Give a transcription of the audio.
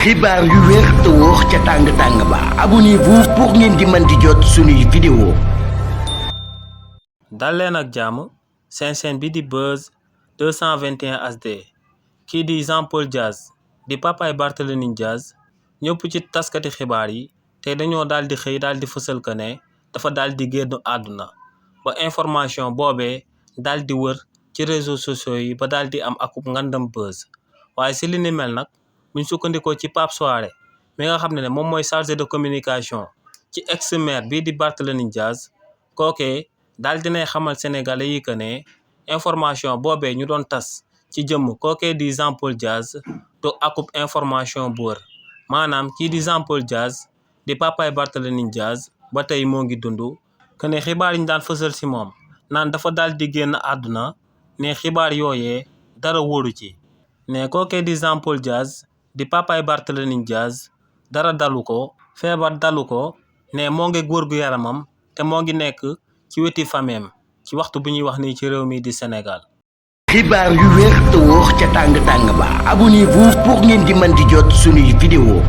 xibaar yu wér te wóor ca tàng ba abonnez-vous pour ngeen di mën di jot suñuy vidéo. dal leen ak jàmm seen chaîne bi di Buzz 221 HD kii di Jean Paul Diaz di papaay Barthélémy Diaz ñëpp ci taskati xibaar yi te dañoo daal di xëy daal di fësal que ne dafa daal di génn àdduna ba information boobee daal di wër ci réseaux sociaux yi ba daal di am akub ngandam buzz waaye si li ni mel nag buñ sukkandikoo ci Pape Souaré mi nga xam ne moom mooy chargé de communication ci ex-maire bii di Barthélémy Diaz kookee daal dinay xamal sénégalais yi que ne information boobee ñu doon tas ci jëmm kookee di Jean Paul Diaz du akub information bu wër maanaam kii di Jean Paul Diaz di papaay Barthélémy Diaz ba tey moo ngi dund que ne xibaar yi ñu daan fësal si moom naan dafa daal di génn àdduna ne xibaar yooyee dara wóoru ci ne kookee di Jean Paul Diaz di papaay Barthélémy Diaz dara dalu ko feebar dalu ko ne moo ngi wërgu yaramam te moo ngi nekk ci weti fameem ci waxtu bu ñuy wax nii ci réew mi di Sénégal. xibaar yu wér te wóor ca tàng ba abonnez-vous pour ngeen di mën di jot suñuy vidéo.